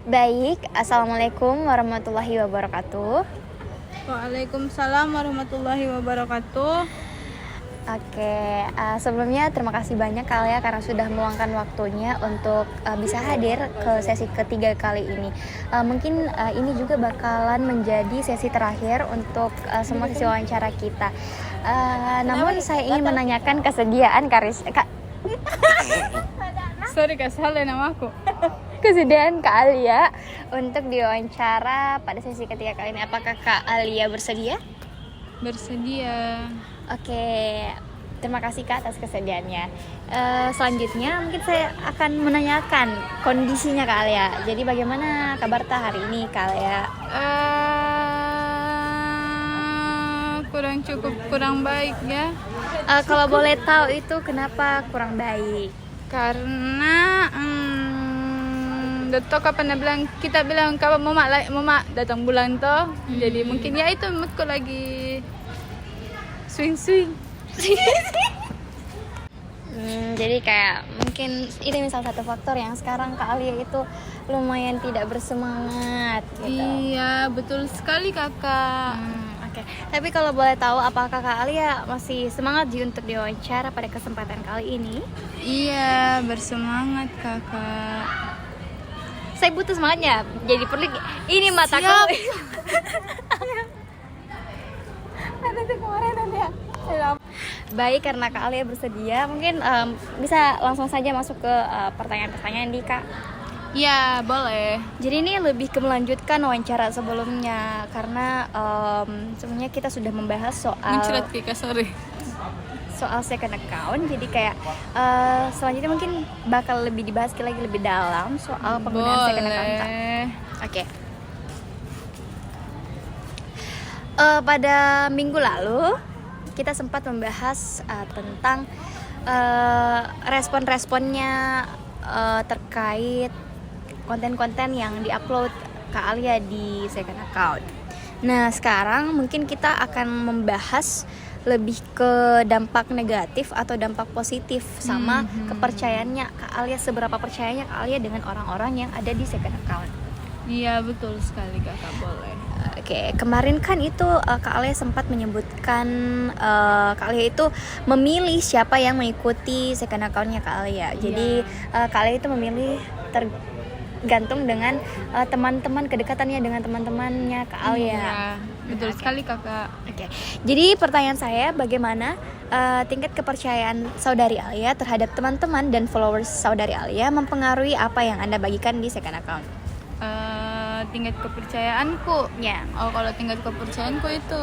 Baik, Assalamualaikum warahmatullahi wabarakatuh. Waalaikumsalam warahmatullahi wabarakatuh. Oke, sebelumnya terima kasih banyak Kak Alia karena sudah meluangkan waktunya untuk bisa hadir ke sesi ketiga kali ini. Mungkin ini juga bakalan menjadi sesi terakhir untuk semua sesi wawancara kita. Namun saya ingin menanyakan kesediaan Sorry Kak, salah nama aku. kesediaan Kak Alia untuk diwawancara pada sesi ketiga kali ini. Apakah Kak Alia bersedia? Bersedia. Oke, terima kasih Kak atas kesediaannya. Selanjutnya mungkin saya akan menanyakan kondisinya Kak Alia. Jadi bagaimana kabar hari ini Kak Alia? Kurang baik ya. Kalau boleh tahu itu kenapa kurang baik? Karena Dokter kapan kita bilang kalau mama datang bulan toh. Jadi mungkin ya itu moodku lagi swing. Jadi kayak mungkin itu salah satu faktor yang sekarang Kak Alia itu lumayan tidak bersemangat gitu. Iya, betul sekali kakak. Oke. Tapi kalau boleh tahu apakah Kak Alia masih semangat untuk diwawancara pada kesempatan kali ini? Iya, bersemangat kakak. Saya butuh semangatnya. Jadi perlu ini mataku. Baik, karena Kak Alia bersedia, mungkin bisa langsung saja masuk ke pertanyaan-pertanyaan di Kak. Iya, boleh. Jadi ini lebih ke melanjutkan wawancara sebelumnya karena sebenarnya kita sudah membahas Mencret Kika, sorry. soal second account. Jadi kayak selanjutnya mungkin bakal lebih dibahas lagi lebih dalam soal penggunaan second account Kak. Oke. Pada minggu lalu kita sempat membahas tentang respon-responnya terkait konten-konten yang diupload Kak Alia di second account. Nah, sekarang mungkin kita akan membahas lebih ke dampak negatif atau dampak positif sama kepercayaannya Kak Alia, seberapa percayanya Kak Alia dengan orang-orang yang ada di second account. Iya, betul sekali kakak, boleh. Oke, kemarin kan itu Kak Alia sempat menyebutkan Kak Alia itu memilih siapa yang mengikuti second account-nya Kak Alia. Jadi Kak Alia itu memilih tergantung dengan teman-teman, kedekatannya dengan teman-temannya Kak Alia. Iya, betul sekali kakak. Oke. Jadi pertanyaan saya, bagaimana tingkat kepercayaan Saudari Alia terhadap teman-teman dan followers Saudari Alia mempengaruhi apa yang Anda bagikan di second account? Tingkat kepercayaanku Ya. Oh, kalau tingkat kepercayaanku itu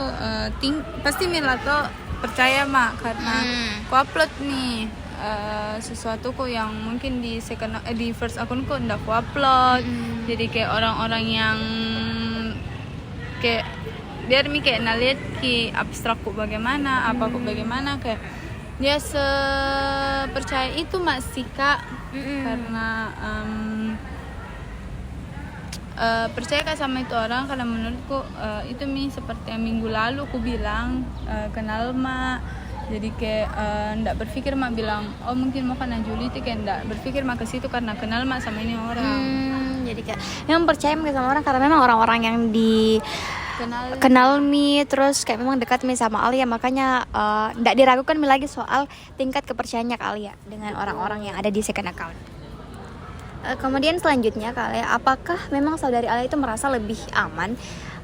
pasti Milato percaya mak karena aku upload nih sesuatu kok yang mungkin di first akunku ndak aku upload. Jadi kayak orang-orang yang kayak biar mi kayak nalihat ki abstrakku bagaimana, apaku bagaimana, kayak dia sepercaya itu mak sih kak. Karena percaya kak sama itu orang karena menurutku itu seperti yang minggu lalu aku bilang kenal mak. Jadi kayak ndak berpikir mak bilang oh mungkin mau karena Juliti, kayak ndak berpikir mak ke situ karena kenal mak sama ini orang. Jadi kayak memang percaya sama orang karena memang orang-orang yang kenal mi, terus kayak memang dekat mi sama Alia, makanya ndak diragukan mi lagi soal tingkat kepercayaannya Kak Alia dengan orang-orang yang ada di second account. Kemudian selanjutnya Kak Alia, apakah memang Saudari Alia itu merasa lebih aman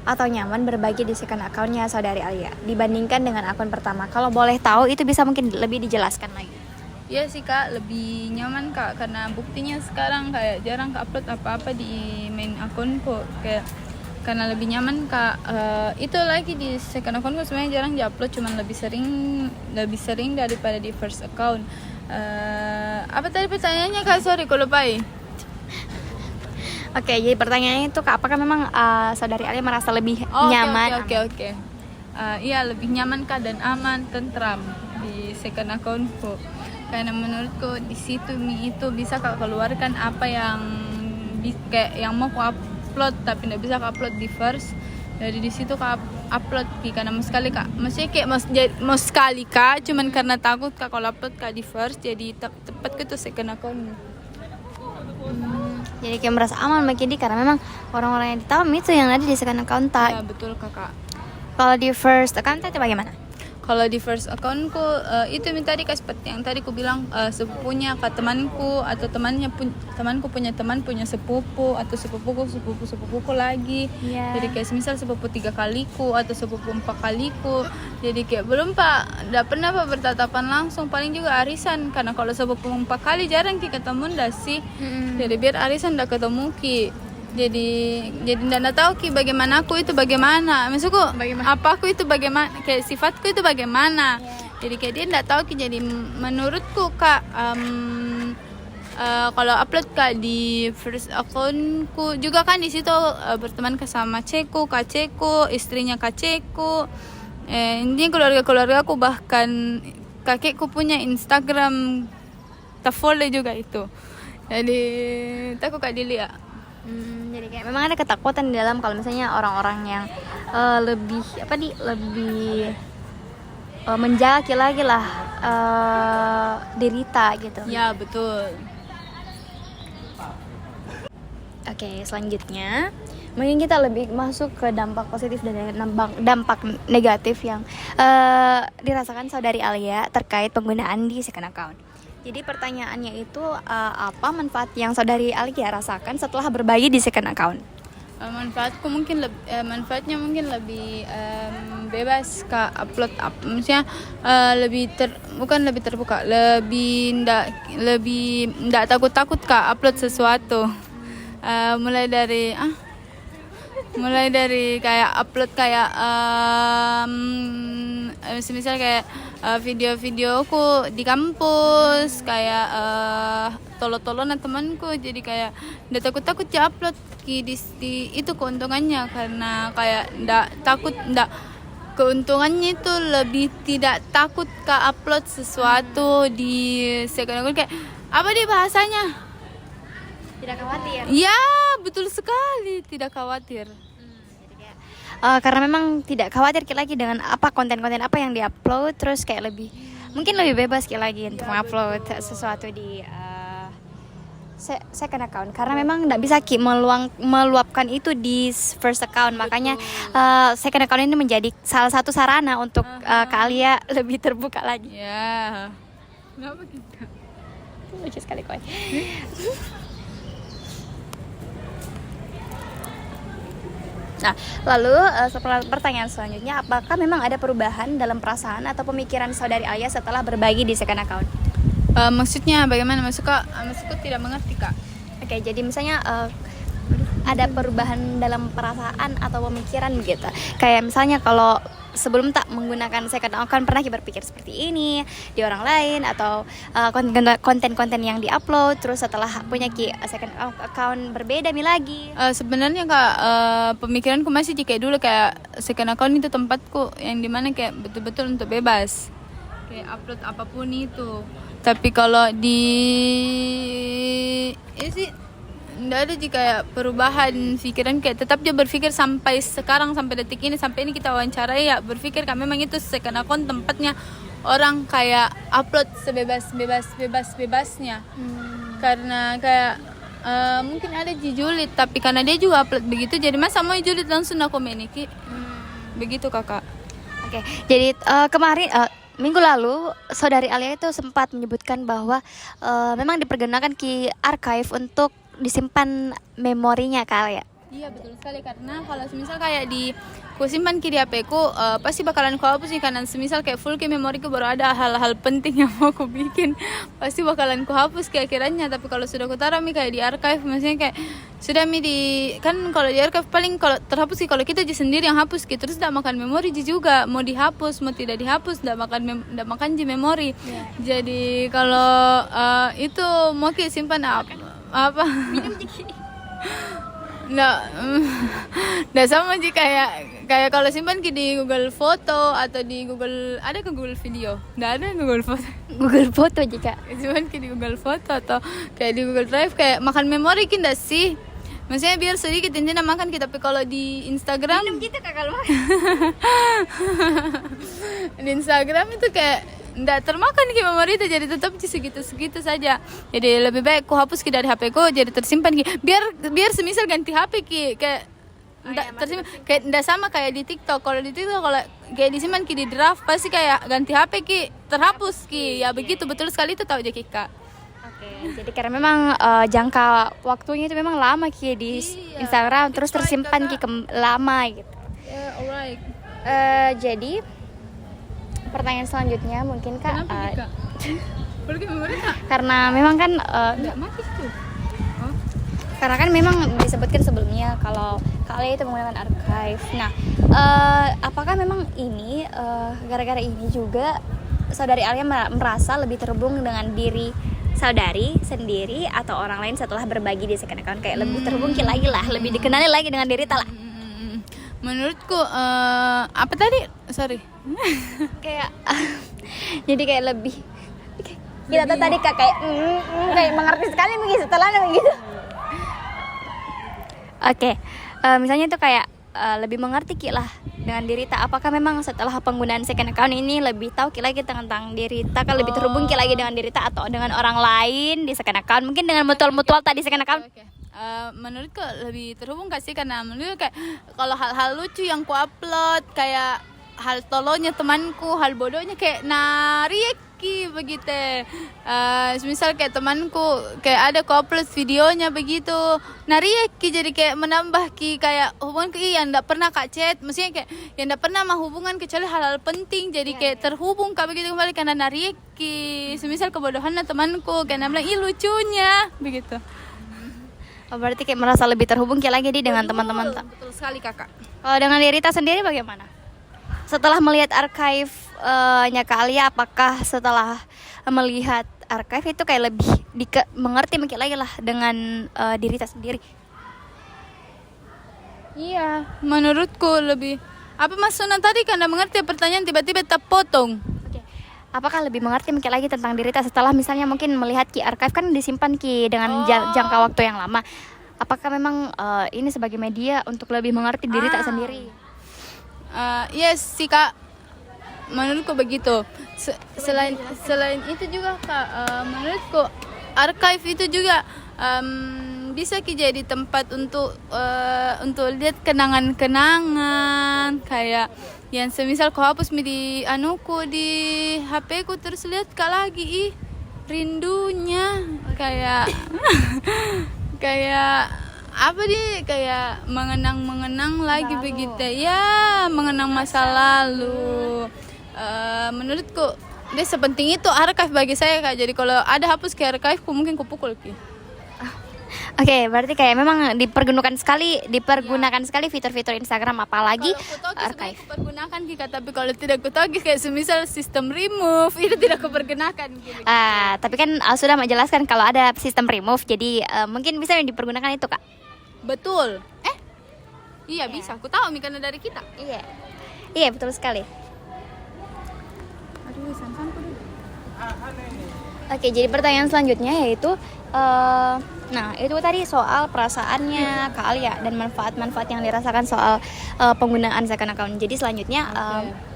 atau nyaman berbagi di second account-nya Saudari Alia dibandingkan dengan akun pertama? Kalau boleh tahu itu bisa mungkin lebih dijelaskan lagi. Iya sih kak, lebih nyaman kak karena buktinya sekarang kayak jarang upload apa-apa di main akunku, kayak karena lebih nyaman kak. Itu lagi di second accountku sebenarnya jarang diupload, cuman lebih sering daripada di first account. Apa tadi pertanyaannya kak? Sorry kalau lupai. Oke, jadi pertanyaannya itu Kak, apakah memang Saudari Alia merasa lebih nyaman? Oke. Iya, lebih nyaman kak dan aman, tentram di second accountku. Karena menurutku di situ itu bisa kak keluarkan apa yang kayak yang mau aku upload tapi tidak bisa aku upload di first. Dari di situ kak upload karena mau sekali kak, maksudnya kayak mau sekali kak, cuman karena takut kak kalau upload kak di first, jadi tepat ke tuh second account. Jadi kayak merasa aman makin di, karena memang orang-orang yang ditam itu yang ada di second account tak. Ya betul kakak. Kalau di first account itu bagaimana? Kalau di first accountku itu minta dikasih seperti yang tadi ku bilang, sepupunya ke temanku atau temanku punya teman punya sepupu atau sepupuku lagi. Iya. Jadi kayak misal sepupu 3 kaliku atau sepupu 4 kaliku. Jadi kayak belum pak, tidak pernah pak bertatapan langsung, paling juga arisan, karena kalau sepupu 4 kali jarang ki ketemu ndak sih. Jadi biar arisan ndak ketemu ki. Jadi ndak tahu ki bagaimana aku itu bagaimana. Maksudku apa aku itu bagaimana, kayak sifatku itu bagaimana. Jadi kayak dia ndak tahu ki. Jadi menurutku kak, kalau upload kak di first accountku juga kan di situ berteman sama kak Ceko, istrinya kak Ceko. Intinya keluarga aku, bahkan kakekku punya Instagram, tak follow juga itu. Jadi takut kak dilihat. Jadi kayak memang ada ketakutan di dalam kalau misalnya orang-orang yang lebih menjaki lagi lah derita gitu. Ya betul. Oke, selanjutnya mungkin kita lebih masuk ke dampak positif dan dampak negatif yang dirasakan saudari Alia terkait penggunaan di second account. Jadi pertanyaannya itu apa manfaat yang saudari Alia rasakan setelah berbagi di second account? Manfaatnya mungkin lebih bebas kak upload maksudnya bukan lebih terbuka, lebih ndak takut kak upload sesuatu. Mulai dari kayak upload kayak semisal kayak video-videoku di kampus, kayak tolong-tolongan temanku. Jadi kayak ndak takut ya upload di itu keuntungannya, karena kayak ndak keuntungannya itu lebih tidak takut ke upload sesuatu di second account. Kayak apa dia bahasanya? Tidak khawatir. Ya, betul sekali, tidak khawatir. Karena memang tidak khawatir lagi dengan apa konten-konten apa yang diupload, terus kayak mungkin lebih bebas lagi untuk mengupload sesuatu di second account, karena memang tidak bisa meluapkan itu di first account. Makanya second account ini menjadi salah satu sarana untuk kalian lebih terbuka lagi. Ya. Kenapa kita? Lucu sekali koi. Nah, lalu pertanyaan selanjutnya, apakah memang ada perubahan dalam perasaan atau pemikiran saudari Alia setelah berbagi di second account? Maksudnya bagaimana? Maksudku tidak mengerti kak. Oke, jadi misalnya ada perubahan dalam perasaan atau pemikiran gitu. Kayak misalnya kalau sebelum tak menggunakan second account pernah berpikir seperti ini di orang lain, atau konten-konten yang diupload, terus setelah punya second account berbeda lagi. Sebenarnya kak, pemikiranku masih kayak dulu, kayak second account itu tempatku yang dimana kayak betul-betul untuk bebas, kayak upload apapun itu. Tapi kalau sih nggak ada sih kayak perubahan pikiran, kayak tetap dia berpikir sampai sekarang, sampai detik ini, sampai ini kita wawancarai ya, berpikir kan memang itu second account tempatnya orang kayak upload sebebasnya. Karena kayak mungkin ada julid, tapi karena dia juga upload begitu, jadi masa mau julid langsung aku meniki. Begitu kakak. Oke, jadi kemarin minggu lalu saudari Alia itu sempat menyebutkan bahwa memang dipergunakan archive untuk disimpan memorinya kali ya. Iya betul sekali, karena kalau semisal kayak ku simpan di HP ku, pasti bakalan ku hapus nih, karena semisal kayak full memori ku baru ada hal-hal penting yang mau ku bikin, pasti bakalan ku hapus kiranya. Tapi kalau sudah ku taruh kayak di archive, maksudnya kayak sudah kan kalau di archive paling kalau terhapus kalau kita sendiri yang hapus gitu, terus tidak makan memori juga, mau dihapus mau tidak dihapus tidak makan memori. Jadi kalau itu mau kita simpan apa nggak sama sih, kayak kalau simpan di Google Foto atau di Google, ada ke Google Video, nggak ada Google Foto jika simpan di Google Foto atau kayak di Google Drive, kayak makan memori kita sih, maksudnya biar sedikit intinya makan kita. Tapi kalau di Instagram minum gitu kak kalau di Instagram itu kayak nggak termakan ki memori itu, jadi tetap segitu saja. Jadi lebih baik ku hapus ki dari HP ku, jadi tersimpan ki. Biar semisal ganti HP ki kayak nggak tersimpan, kayak nggak sama kayak di TikTok. Kalau di TikTok kalau kayak disimpan ki di draft pasti kayak ganti HP ki terhapus ki. Ya begitu, betul sekali itu tahu aja Kak. Jadi karena memang jangka waktunya itu memang lama ki di Instagram, terus tersimpan ki lama gitu. Alright. Jadi pertanyaan selanjutnya mungkin Kak, Pergi memori Kak? karena memang kan Nggak mati tuh. Oh. karena kan memang disebutkan sebelumnya kalau Kak Alia itu menggunakan archive. Nah, apakah memang ini gara-gara ini juga saudari Alia merasa lebih terhubung dengan diri saudari sendiri atau orang lain setelah berbagi di second account, kayak lebih terhubung lagi lah, lebih dikenali lagi dengan diri tak lah. Menurutku apa tadi? Sorry. Kayak jadi kayak lebih kita tuh tadi Kak kayak kayak mengerti sekali begitu setelahnya begitu. Oke, misalnya itu kayak lebih mengerti Ki lah dengan diri tak. Apakah memang setelah penggunaan second account ini lebih tahu Ki lagi tentang diri tak, kan lebih terhubung Ki lagi dengan diri tak atau dengan orang lain di second account, mungkin dengan mutual tadi second account. Okay. Menurutku lebih terhubung kasih, karena menurut kayak kalau hal-hal lucu yang ku upload, kayak hal tolonya temanku, hal bodohnya kayak narieki begitu. Misal kayak temanku kayak ada ku upload videonya begitu, narieki, jadi kayak menambah ki kayak hubungan ki yang ndak pernah Kak chat, maksudnya kayak yang ndak pernah mah hubungan kecuali hal-hal penting, jadi kayak terhubung Kak begitu kembali karena narieki. Semisal kebodohannya temanku kayak bilang ih lucunya begitu. Oh, berarti kayak merasa lebih terhubung Ki lagi dengan teman-teman tak. Betul sekali Kakak. Kalau dengan Rita sendiri bagaimana? Setelah melihat archive-nya Kak Alia, apakah setelah melihat archive itu kayak lebih mengerti mungkin lagi lah dengan diri Rita sendiri? Iya, menurutku lebih. Apa maksudnya tadi? Karena mengerti pertanyaan tiba-tiba terpotong. Oke. Apakah lebih mengerti mungkin lagi tentang diri Rita setelah misalnya mungkin melihat Ki archive kan disimpan Ki dengan jangka waktu yang lama? Apakah memang ini sebagai media untuk lebih mengerti diri Rita sendiri? Yes sih Kak, menurutku begitu. Selain itu juga Kak, menurutku archive itu juga bisa Ki jadi tempat untuk lihat kenangan-kenangan, kayak yang semisal ku hapus di anuku di HP ku, terus lihat Kak lagi rindunya kayak kayak apa kayak mengenang lagi begitu ya, mengenang masa lalu. Menurutku dia sepenting itu archive bagi saya Kak. Jadi kalau ada hapus ke archive ku mungkin ku pukul Ki. Oke, berarti kayak memang dipergunakan sekali fitur-fitur Instagram, apalagi archive. Aku pergunakan Ki, tapi kalau tidak ku tahu kayak semisal sistem remove itu tidak ku pergunakan. Tapi kan sudah menjelaskan kalau ada sistem remove, jadi mungkin bisa dipergunakan itu Kak. Betul. Iya bisa. Aku tahu karena dari kita. Iya betul sekali. Aduh, santanku dulu. Oke, jadi pertanyaan selanjutnya yaitu nah itu tadi soal perasaannya Kak Alia dan manfaat-manfaat yang dirasakan soal penggunaan second account. Jadi selanjutnya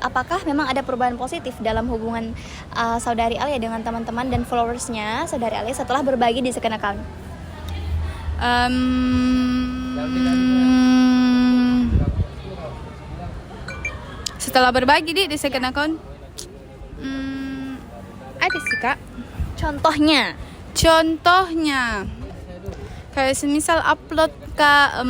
apakah memang ada perubahan positif dalam hubungan saudari Alia dengan teman-teman dan followersnya saudari Alia setelah berbagi di second account? Setelah berbagi di second account, ada sih Kak. Contohnya kayak semisal upload Kak,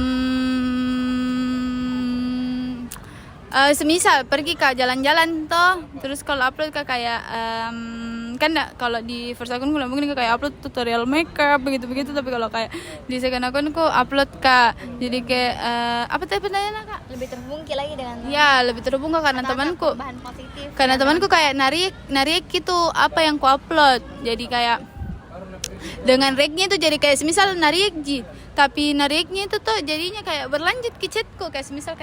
semisal pergi Kak jalan-jalan toh, terus kalau upload Kak kayak kan kalau di first account mungkin kayak upload tutorial makeup begitu, tapi kalau kayak di second account ku upload Kak, jadi kayak apa tadi pertanyaannya Kak? Lebih terhubung lagi dengan lebih terhubung Kak, karena temanku positif. Karena temanku kayak narik gitu apa yang ku upload, jadi kayak dengan regnya itu jadi kayak semisal narik tapi nariknya itu tuh jadinya kayak berlanjut ke chatku, kayak semisal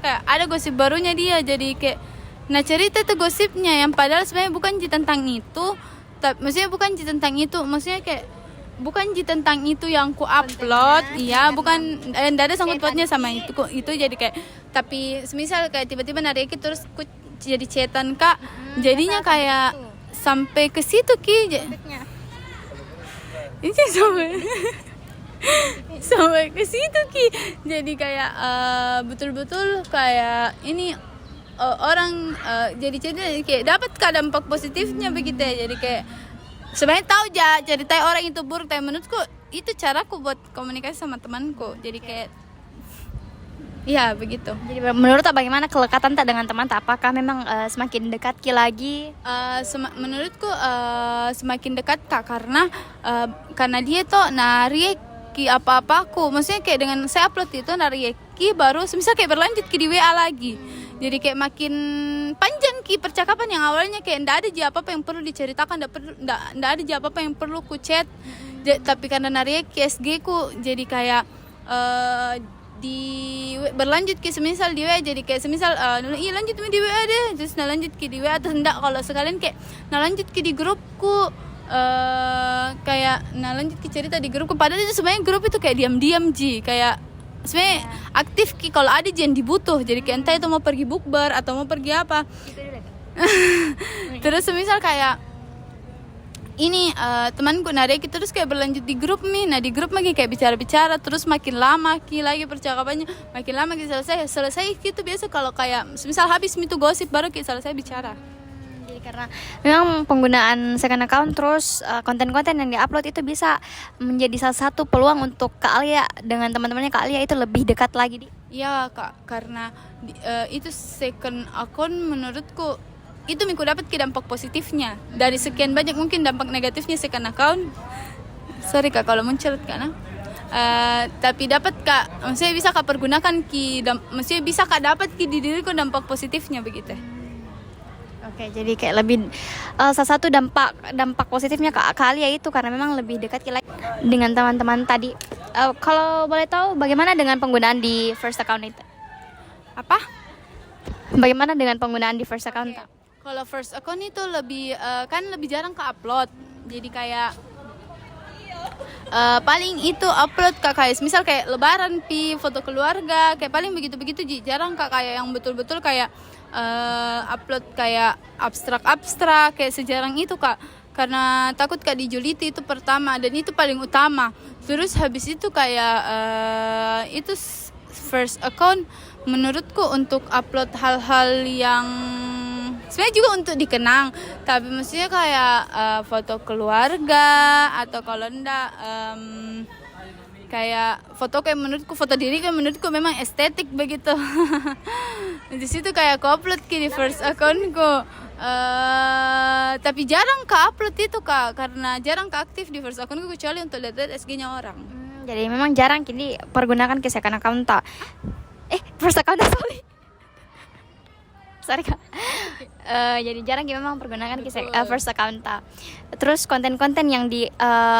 kayak ada gosip barunya dia, jadi kayak cerita tuh gosipnya yang padahal sebenarnya bukan tentang itu, maksudnya bukan tentang itu, maksudnya kayak bukan tentang itu yang ku upload, bukan, tidak ada sangkut pautnya sama itu jadi kayak, tapi semisal kayak tiba-tiba narik terus ku jadi chatan kak, jadinya kayak sampai ke situ ki. Ini sampai ke situ ki. Jadi kayak betul-betul kayak ini orang jadi kayak dapat dampak positifnya begitu ya. Jadi kayak sebenarnya tahu aja cerita orang itu buruk, tapi menurutku itu caraku buat komunikasi sama temanku. Jadi kayak ya begitu. Jadi menurut bagaimana kelekatan tak dengan teman tak? Apakah memang semakin dekat ki lagi? Menurutku semakin dekat kak, karena dia tuh narik ki apa-apaku. Maksudnya kayak dengan saya upload itu narik ki baru misal kayak berlanjut ki di WA lagi. Jadi kayak makin panjang ki percakapan yang awalnya kayak ndak ada aja apa-apa yang perlu diceritakan, ndak ada aja apa-apa yang perlu ku chat. Tapi karena narik ki SG ku jadi kayak berlanjut ke semisal di WA, jadi kayak semisal iya lanjut di WA deh, terus lanjut ke di WA atau enggak, kalau sekalian kayak lanjut ke di grupku, kayak lanjut ke cerita di grupku, padahal itu sebenarnya grup itu kayak diam-diam kayak sebenarnya aktif ki kalau ada yang dibutuh, jadi kayak entah itu mau pergi bukber atau mau pergi apa. Terus semisal kayak ini temanku narik terus kayak berlanjut di grup nih. Nah di grup lagi kayak bicara-bicara, terus makin lama ki lagi percakapannya, makin lama ki selesai gitu. Biasa kalau kayak misal habis itu gosip baru ki selesai bicara. Jadi karena memang penggunaan second account terus konten-konten yang diupload itu bisa menjadi salah satu peluang untuk Kak Alia dengan teman-temannya Kak Alia itu lebih dekat lagi. Iya kak, karena itu second account menurutku itu aku dapat ke dampak positifnya. Dari sekian banyak mungkin dampak negatifnya second account, sorry kak kalau muncrat karena tapi dapat kak, maksudnya bisa kak pergunakan maksudnya bisa kak dapat di diriku dampak positifnya begitu. Oke, jadi kayak lebih salah satu dampak positifnya Kak Alia itu karena memang lebih dekat dengan teman-teman tadi. Kalau boleh tahu bagaimana dengan penggunaan di first account itu? Apa? Bagaimana dengan penggunaan di first account? Okay. Kalau first account itu lebih lebih jarang ke upload. Jadi kayak paling itu upload kak kayak misal kayak lebaran foto keluarga, kayak paling begitu-begitu. Jarang kak kayak yang betul-betul kayak upload kayak abstrak kayak sejarang itu kak, karena takut kak dijuliti itu pertama dan itu paling utama. Terus habis itu kayak itu first account menurutku untuk upload hal-hal yang sebenarnya juga untuk dikenang, tapi maksudnya kayak foto keluarga atau kalau enggak kayak foto kayak menurutku foto diri kayak menurutku memang estetik begitu. Di situ kayak aku upload di first accountku, tapi jarang ke upload itu kak, karena jarang ke aktif di first accountku kecuali untuk lihat SG-nya orang. Jadi memang jarang kini pergunakan ke second account tak? First account sorry kak. Jadi jarang kita memang pergunakan first account. Terus konten-konten yang di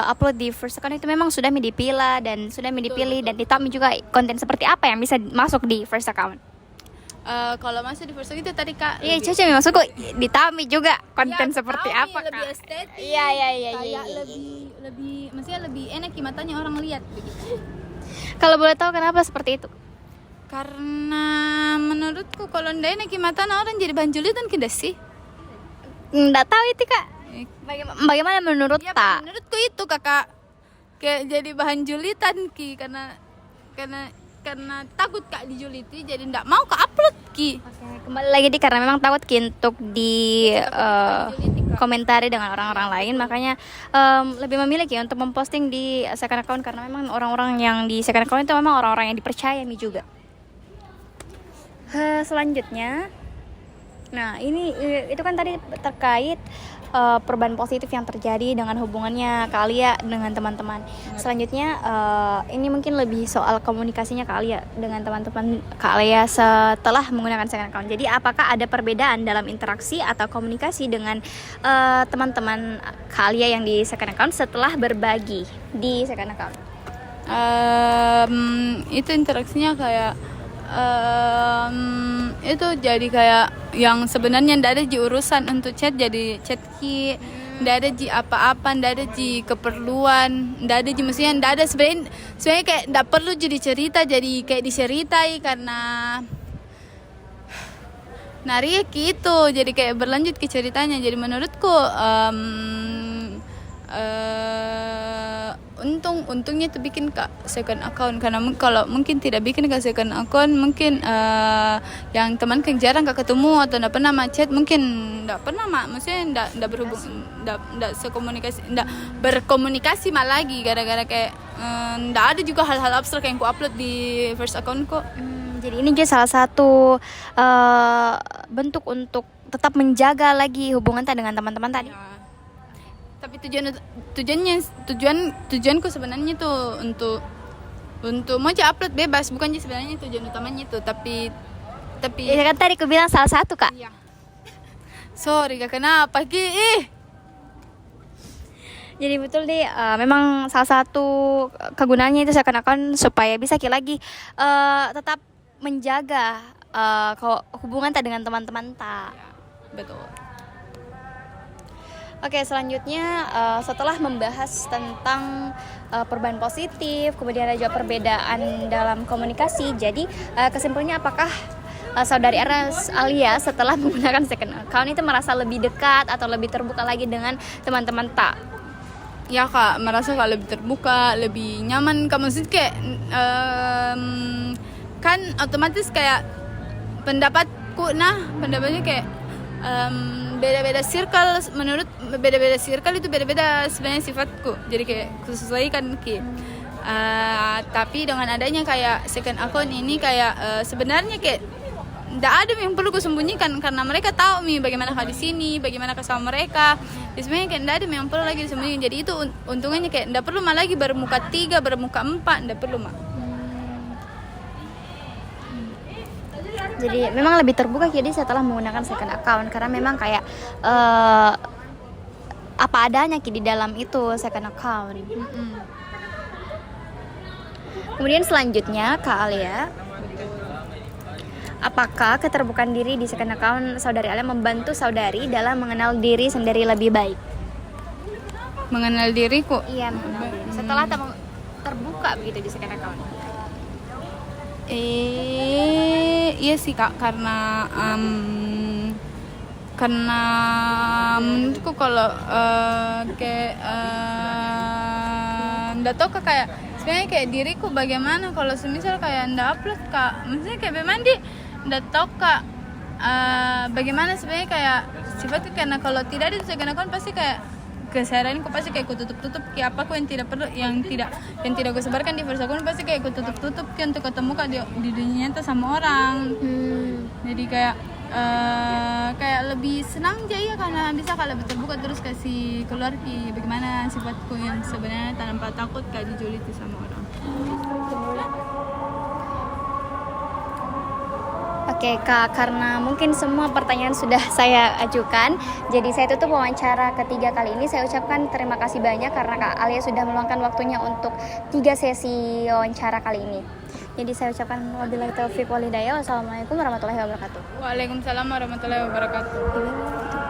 upload di first account itu memang sudah dipilih dan ditami juga konten seperti apa yang bisa masuk di first account. Kalau masuk di first account itu tadi kak. Iya, Caca masuk kok ditami juga konten seperti apa kak? Lebih estetik. Iya. Kayak lebih maksudnya lebih enak matanya orang lihat begitu. Kalau boleh tahu kenapa seperti itu? Karena menurutku kalau ndak enak mata orang jadi banjulitan kita sih. Nggak tahu itu kak. Bagaimana menurut ya, tak? Menurutku itu kakak kayak jadi bahan julitan ki, karena takut kak dijuliti jadi ndak mau kak upload ki. Oke, kembali lagi karena memang takut ki untuk di komentari dengan orang-orang lain, makanya lebih memilih ki untuk memposting di second account karena memang orang-orang yang di second account itu memang orang-orang yang dipercaya mi juga. Selanjutnya, nah ini itu kan tadi terkait perubahan positif yang terjadi dengan hubungannya Kak Alia dengan teman-teman. Selanjutnya ini mungkin lebih soal komunikasinya Kak Alia dengan teman-teman Kak Alia setelah menggunakan second account. Jadi apakah ada perbedaan dalam interaksi atau komunikasi dengan teman-teman Kak Alia yang di second account setelah berbagi di second account? Itu interaksinya kayak itu jadi kayak yang sebenarnya ndak ada di urusan untuk chat jadi chat ki, ndak ada di apa-apa, ndak ada di keperluan, ndak ada di maksudnya ndak ada sebenarnya kayak ndak perlu jadi cerita jadi kayak diceritai Narik itu jadi kayak berlanjut ke ceritanya. Jadi menurutku untungnya itu bikin ke second account, karena kalau mungkin tidak bikin ke second account mungkin yang teman kan jarang gak ketemu atau ndak pernah chat, mungkin ndak pernah maksudnya ndak berhubung, ndak berkomunikasi lagi gara-gara kayak ndak ada juga hal-hal abstrak yang ku upload di first accountku. Jadi ini juga salah satu bentuk untuk tetap menjaga lagi hubungan dengan teman-teman tadi. Ya. Tapi tujuanku sebenarnya tuh untuk mau upload bebas, bukan sebenarnya tujuan utamanya itu, tapi Ya kan tadi aku bilang salah satu, Kak. iya. Sorry Kak, kenapa Ki? Jadi betul deh, memang salah satu kegunaannya itu second account supaya bisa lagi tetap menjaga hubungan dengan teman-teman tak. Ya, betul. Oke, selanjutnya setelah membahas tentang perubahan positif, kemudian ada juga perbedaan dalam komunikasi. Jadi kesimpulannya apakah saudari Alia setelah menggunakan second account itu merasa lebih dekat atau lebih terbuka lagi dengan teman-teman tak? Ya Kak, merasa Kak lebih terbuka, lebih nyaman. Kak, maksud kayak kan otomatis kayak pendapatnya kayak beda-beda circle, menurut beda-beda circle itu beda-beda sebenarnya sifatku, jadi kayak kusesuaikan Ki. Tapi dengan adanya kayak second account ini kayak sebenarnya kayak ndak ada yang perlu kusembunyikan, karena mereka tahu bagaimana Kak di sini, bagaimana Kak sama mereka. Jadi sebenarnya kayak ndak ada yang perlu lagi disembunyikan. Jadi itu untungnya kayak ndak perlu lagi bermuka 3, bermuka 4, ndak perlu Jadi memang lebih terbuka jadi setelah menggunakan second account, karena memang kayak apa adanya di dalam itu second account. Kemudian selanjutnya Kak Alia, apakah keterbukaan diri di second account saudari Alia membantu saudari dalam mengenal diri sendiri lebih baik? mengenal diriku. Iya, mengenal diri. Setelah terbuka begitu di second account. Iya sih Kak, karena menurutku kalau kayak ndak tahu Kak, kayak sebenarnya kayak diriku bagaimana kalau semisal kayak ndak upload Kak, maksudnya kayak memang ndak tahu Kak bagaimana sebenarnya kayak sifatku, karena kalau tidak ada di second account pasti kayak keseharianku pasti kayak ku tutup kayak apa yang tidak perlu, yang tidak gue sebarkan di first account pasti kayak ku tutup kayak untuk ketemu Kak di dunia nyata sama orang. Jadi kayak kayak lebih senang aja ya, karena bisa Kak lebih terbuka terus kasih keluar bagaimana sifatku yang sebenarnya tanpa takut Kak dijuliti sama orang. Oke Kak, karena mungkin semua pertanyaan sudah saya ajukan, jadi saya tutup wawancara ketiga kali ini. Saya ucapkan terima kasih banyak karena Kak Alia sudah meluangkan waktunya untuk 3 sesi wawancara kali ini. Jadi saya ucapkan wabillahi taufiq wal hidayah. Wassalamualaikum warahmatullahi wabarakatuh. Waalaikumsalam warahmatullahi wabarakatuh.